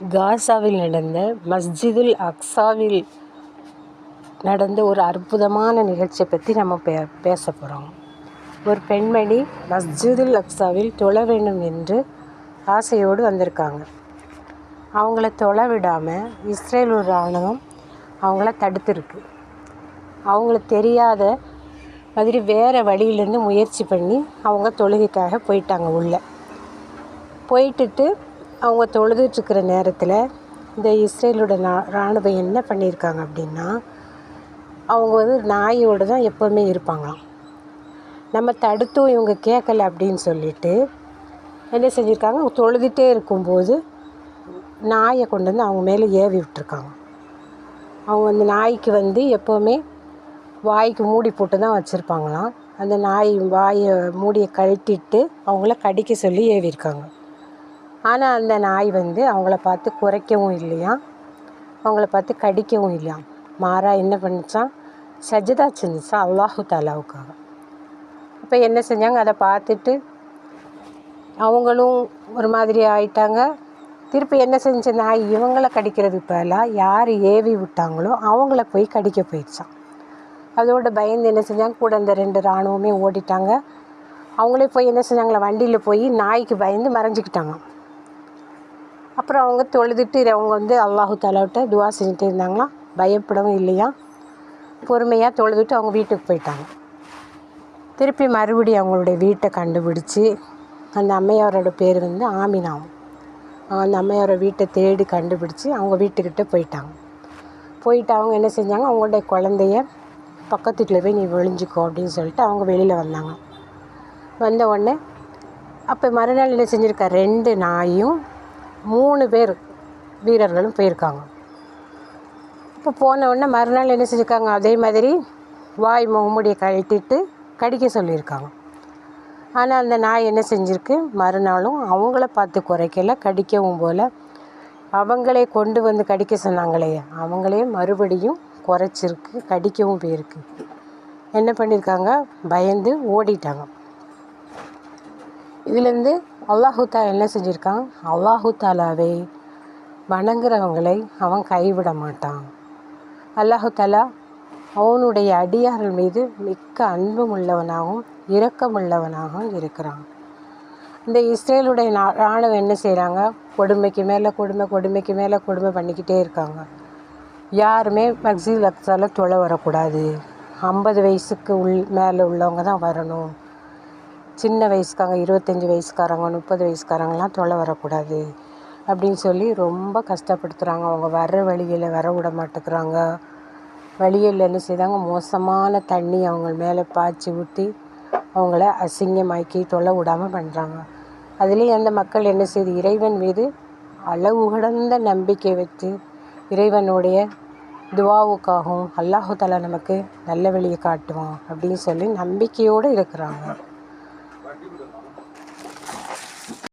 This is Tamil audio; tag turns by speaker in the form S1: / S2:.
S1: காசாவில் நடந்த மஸ்ஜிதுல் அக்ஸாவில் நடந்த ஒரு அற்புதமான நிகழ்ச்சியை பற்றி நம்ம பேச போகிறோம். ஒரு பெண்மணி மஸ்ஜிதுல் அக்ஸாவில் தொழ வேண்டும் என்று ஆசையோடு வந்திருக்காங்க. அவங்கள தொழ விடாமல் இஸ்ரேல் இராணுவம் அவங்கள தடுத்துருக்கு. அவங்களுக்கு தெரியாத மாதிரி வேறு வழியிலேருந்து முயற்சி பண்ணி அவங்க தொழுகைக்காக போயிட்டாங்க. உள்ளே போயிட்டு அவங்க தொழுதுட்டுருக்கிற நேரத்தில் இந்த இஸ்ரேலோட இராணுவம் என்ன பண்ணியிருக்காங்க அப்படின்னா, அவங்க நாயோடு தான் எப்போவுமே இருப்பாங்களாம். நம்ம தடுத்தும் இவங்க கேட்கல அப்படின்னு சொல்லிட்டு என்ன செஞ்சுருக்காங்க, தொழுதுகிட்டே இருக்கும்போது நாயை கொண்டு வந்து அவங்க மேலே ஏவி விட்டுருக்காங்க. அவங்க அந்த நாய்க்கு எப்போவுமே வாய்க்கு மூடி போட்டு தான் வச்சுருப்பாங்களாம். அந்த நாய் வாயை மூடியை கழட்டிட்டு அவங்கள கடிக்க சொல்லி ஏவிருக்காங்க. ஆனால் அந்த நாய் அவங்கள பார்த்து குறைக்கவும் இல்லையா, அவங்கள பார்த்து கடிக்கவும் இல்லையா, மாறா என்ன பண்ணிச்சான், சஜ்தா செஞ்சிச்சா அல்லாஹு தாலாவுக்காக. அப்போ என்ன செஞ்சாங்க, அதை பார்த்துட்டு அவங்களும் ஒரு மாதிரி ஆயிட்டாங்க. திருப்பி என்ன செஞ்ச நாய் இவங்கள கடிக்கிறதுக்கு பதிலாக யார் ஏவி விட்டாங்களோ அவங்கள போய் கடிக்க போயிடுச்சான். அதோட பயந்து என்ன செஞ்சாங்க, கூட அந்த 2 இராணுவமே ஓடிட்டாங்க. அவங்களே போய் என்ன செஞ்சாங்களா, வண்டியில் போய் நாய்க்கு பயந்து மறைஞ்சிக்கிட்டாங்க. அப்புறம் அவங்க தொழுதுட்டு அவங்க அல்லாஹு தாலாவிட்ட துவா செஞ்சுட்டு இருந்தாங்களாம். பயப்படவும் இல்லையா, பொறுமையாக தொழுதுட்டு அவங்க வீட்டுக்கு போயிட்டாங்க. திருப்பி மறுபடியும் அவங்களுடைய வீட்டை கண்டுபிடிச்சி, அந்த அம்மையாரோட பேர் ஆமினாவும், அந்த அம்மையாரோட வீட்டை தேடி கண்டுபிடிச்சி அவங்க வீட்டுக்கிட்ட போயிட்டாங்க. போயிட்டு அவங்க என்ன செஞ்சாங்க, அவங்களுடைய குழந்தைய பக்கத்து வீட்டில் போய் நீ ஒழிஞ்சிக்கோ அப்படின்னு சொல்லிட்டு அவங்க வெளியில் வந்தாங்க. வந்த உடனே அப்போ மறுநாள் என்ன செஞ்சுருக்கா, 2 நாயும் 3 பேர் வீரர்களும் போயிருக்காங்க. இப்போ போன உடனே மறுநாள் என்ன செஞ்சுருக்காங்க, அதே மாதிரி வாய் முகமூடியை கழட்டிட்டு கடிக்க சொல்லியிருக்காங்க. ஆனால் அந்த நாய் என்ன செஞ்சுருக்கு, மறுநாளும் அவங்கள பார்த்து குறைக்கல, கடிக்கவும் போல். அவங்களே கொண்டு வந்து கடிக்க சொன்னாங்களே அவங்களே மறுபடியும் குறைச்சிருக்கு, கடிக்கவும் போயிருக்கு. என்ன பண்ணியிருக்காங்க, பயந்து ஓடிட்டாங்க. இதுலேருந்து அல்லாஹு தாலா என்ன செஞ்சுருக்கான், அல்லாஹு தாலாவை வணங்குறவங்களை அவன் கைவிட மாட்டான். அல்லாஹு தாலா அவனுடைய அடியார்கள் மீது மிக்க அன்பும் உள்ளவனாகவும் இரக்கமுள்ளவனாகவும் இருக்கிறான். இந்த இஸ்ரேலுடைய இராணுவம் என்ன செய்கிறாங்க, கொடுமைக்கு மேலே கொடுமை, கொடுமைக்கு மேலே கொடுமை பண்ணிக்கிட்டே இருக்காங்க. யாருமே மஸ்ஜிதுல் அக்ஸாவில் தொழ வரக்கூடாது, 50 வயசுக்கு மேலே உள்ளவங்க தான் வரணும், சின்ன வயசுக்காரங்க 25 வயசுக்காரங்க 30 வயசுக்காரங்களாம் தொழ வரக்கூடாது அப்படின்னு சொல்லி ரொம்ப கஷ்டப்படுத்துகிறாங்க. அவங்க வர்ற வழியில் வர விட மாட்டேங்கிறாங்க. வழியில் என்ன செய்தாங்க, மோசமான தண்ணி அவங்க மேலே பாய்ச்சி ஊற்றி அவங்கள அசிங்கமாக்கி தொலை விடாமல் பண்ணுறாங்க. அதுலேயும் அந்த மக்கள் என்ன செய்து, இறைவன் மீது அளவு கடந்த நம்பிக்கை வச்சு இறைவனுடைய துவாவுக்காகவும் அல்லாஹு தாலா நமக்கு நல்ல வழியை காட்டுவான் அப்படின்னு சொல்லி நம்பிக்கையோடு இருக்கிறாங்க.